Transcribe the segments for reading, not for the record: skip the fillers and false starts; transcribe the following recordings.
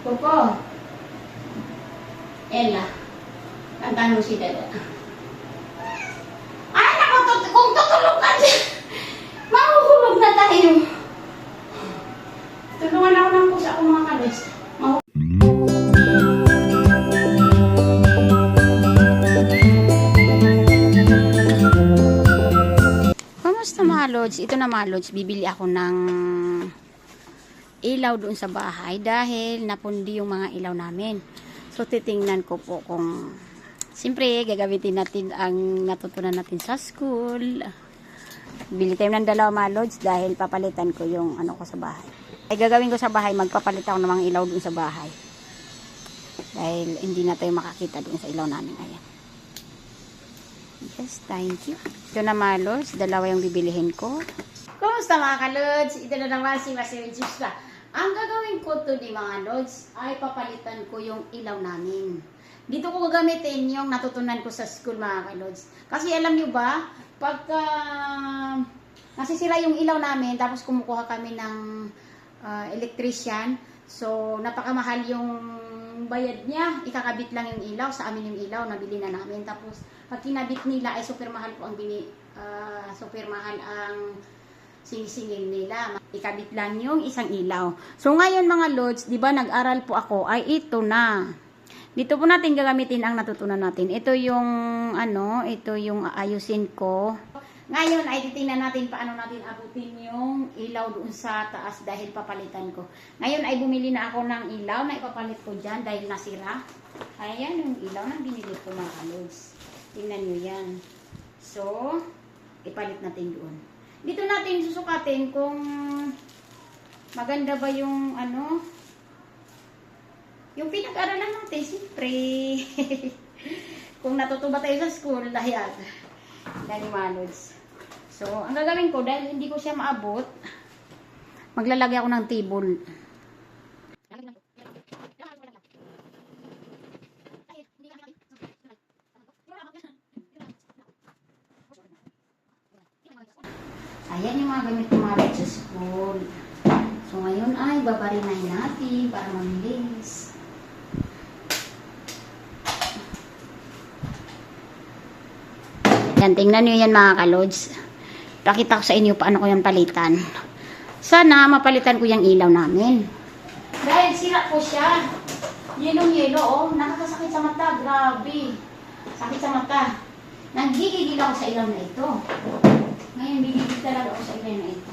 Coco, Ella, kantahan mo si Dada. Ay, naku, kung tutulog ka dyan, mahuhulog na tayo. Tulungan ako ng pusa ko mga kalis. Kamusta mga lods? Ito na mga lods, bibili ako ng ilaw doon sa bahay dahil napundi yung mga ilaw namin. So titingnan ko po kung siyempre gagamitin natin ang natutunan natin sa school. Bili tayo ng dalawa mga lods dahil papalitan ko yung ano ko sa bahay. Ay gagawin ko sa bahay, magpapalit ako ng mga ilaw doon sa bahay. Dahil hindi na tayo makakita doon sa ilaw namin. Ayan. Yes, thank you. Ito na mga lods, dalawa yung bibilihin ko. Kumusta mga ka-lods? Ito na naman si Master Jispa. Ang gagawin ko to di mga lods ay papalitan ko yung ilaw namin. Dito ko gagamitin yung natutunan ko sa school mga ka-lods. Kasi alam nyo ba, pagka nasisira yung ilaw namin, tapos kumukuha kami ng electrician, so napakamahal yung bayad niya, ikakabit lang yung ilaw, sa amin yung ilaw, nabili na namin. Tapos pag kinabit nila ay super mahal po ang super mahal ang sinisingil nila. Ikabit lang yung isang ilaw. So ngayon mga lods, di ba nag-aral po ako, ay ito na. Dito po natin gagamitin ang natutunan natin. Ito yung ito yung aayusin ko. Ngayon ay titingnan natin paano natin abutin yung ilaw doon sa taas dahil papalitan ko. Ngayon ay bumili na ako ng ilaw na ipapalit ko dyan dahil nasira. Ayan yung ilaw na binili ko mga lods. Tingnan nyo yan. So, ipalit natin doon. Dito natin susukatin kung maganda ba yung yung pinag-aralan natin, siyempre. Kung natuto ba tayo sa school, dahil mga lods. So, ang gagawin ko, dahil hindi ko siya maabot, maglalagay ako ng table. Ayan yung mga gamit ng mga lods sa school. So, ngayon ay babarinahin natin para mabilis. Yan, tingnan nyo yan mga ka-lods. Pakita ko sa inyo paano ko yan palitan. Sana mapalitan ko yung ilaw namin. Dahil sira po siya. Yellow, oh. Nakakasakit sa mata. Grabe. Sakit sa mata. Nagigigil ako sa ilaw na ito. Ngayon, bigigil talaga ako sa ilaw na ito.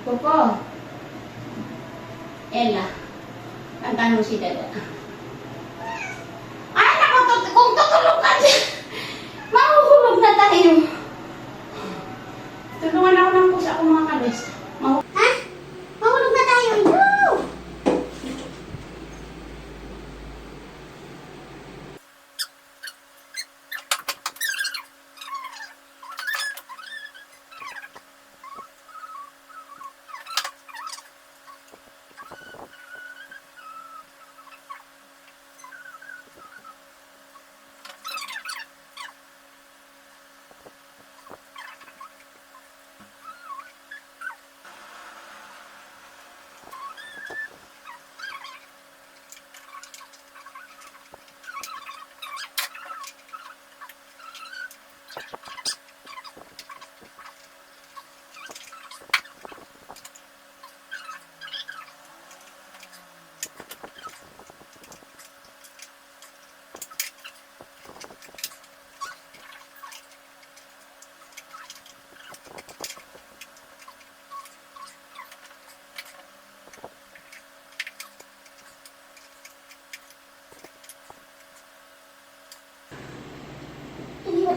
Coco, Ella, kantahan mo si Dada. Ay, naku, kung tutulog ka dyan, mahuhulog na tayo. Tulungan ako ng pusa ko mga kalis. Ha? Mahulog na tayo. No!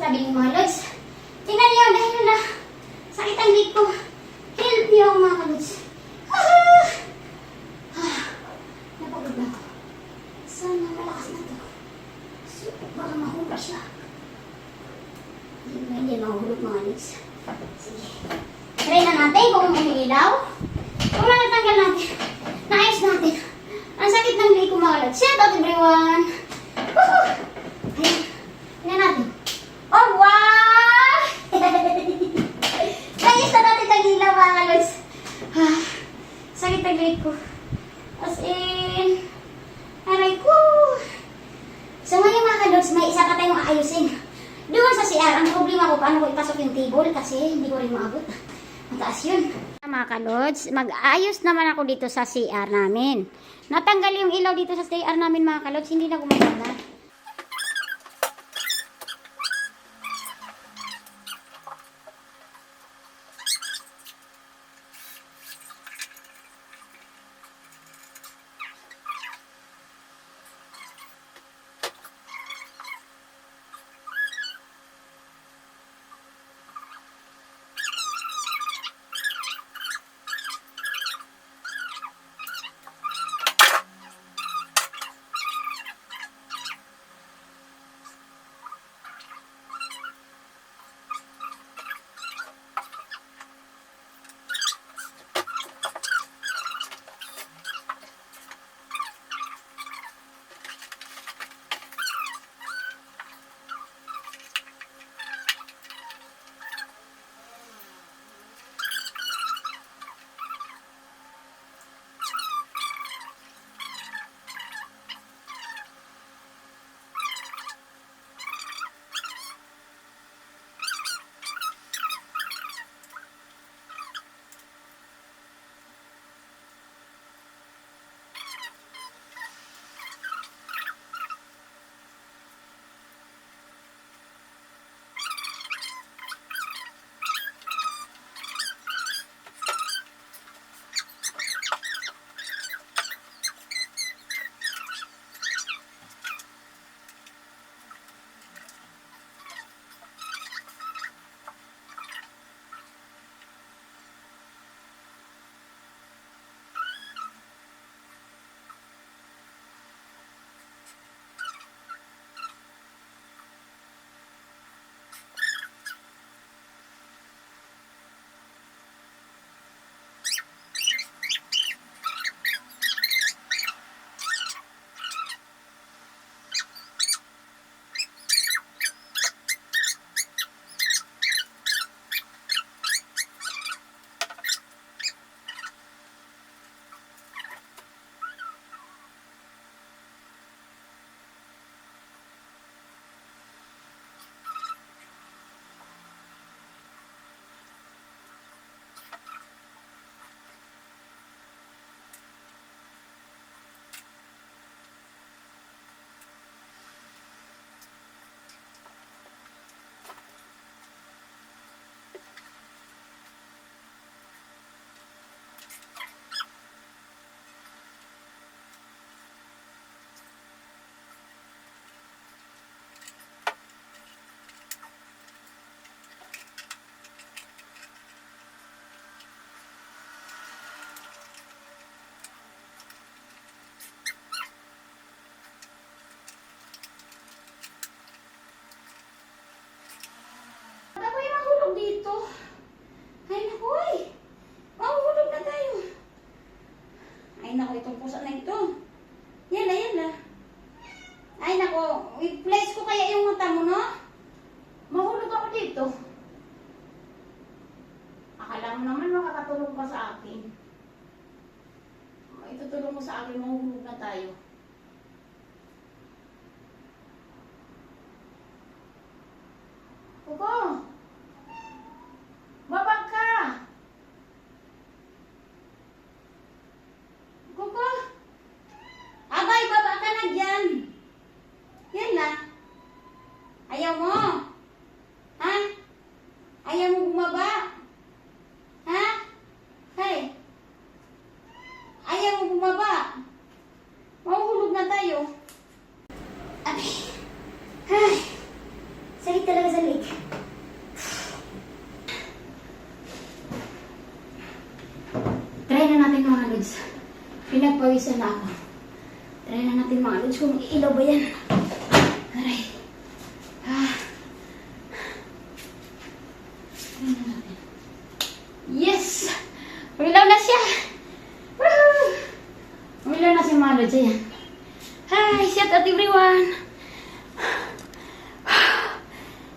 tabi niyo mga lods. Tingnan niyo dahil na sakit ang leg ko. Help niyo ako mga lods. Napagod na ako. Sana malakas na to. So, baka mahulog siya. Hindi mahulog mga lods. Sige. Try na natin kung umiilaw. Kung natanggal natin. Naayos natin. Ang sakit ng leg ko mga lods. Shout out everyone. Woohoo! Ayan. Tingnan natin. Oh, wow! Naayos na natin ang ilaw mga lods. Sakit ang leg ko. As in, aray ko. So ngayon mga lods, may isa pa tayong aayusin. Doon sa CR, ang problema ko paano ko ipasok yung table kasi hindi ko rin maabot. Mataas yun. Mga kalods, mag-ayos naman ako dito sa CR namin. Natanggal yung ilaw dito sa CR namin mga kalods, hindi na gumagana. Dito. Ay, naku eh. Mahuhulog na tayo. Ay, naku, itong pusa na ito. Yan na. Ay, naku, i-place ko kaya yung mata mo, no? Mahulog ako dito. Akala mo naman makakatulong ka sa akin. Itutulong mo sa akin, mahuhulog na tayo. Kuko! Babag ka! Kuko! Abay, baba ka na dyan! Yan na. Ayaw mo? Ha? Ayaw mo bumaba? Ha? Hey! Ayaw mo bumaba? Mahuhulog na tayo. Ay! Ay! Sakit talaga sa leg. pinapawisan na ako. Try na natin mga lods kung iilaw ba yan. Aray. Try na natin. Yes! Umilaw na siya! Woohoo! Umilaw na si mga lods. Ayan. Hi! Shout out everyone!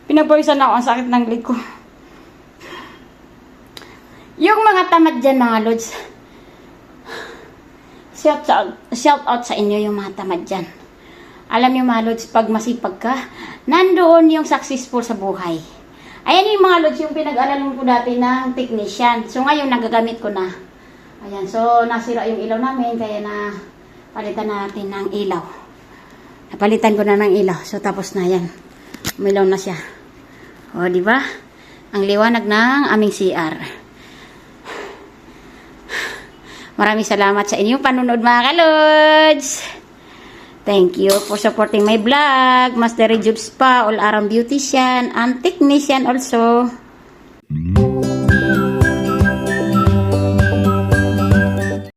Pinagpawisan na ako. Ang sakit ng leg ko. Yung mga tamad dyan mga lods. Shout out sa inyo yung mga tamad dyan. Alam niyo mga lods, pag masipag ka, nandoon yung successful sa buhay. Ayan yung mga lods, yung pinag-aralan ko dati ng technician. So ngayon, nagagamit ko na. Ayan, so nasira yung ilaw namin, kaya na palitan natin ng ilaw. Napalitan ko na ng ilaw. So tapos na yan. Umilaw na siya. O, di ba? Ang liwanag ng aming CR. Maraming salamat sa inyong panunod mga kalods. Thank you for supporting my vlog. Master Jobs pa, all around beautician and technician also.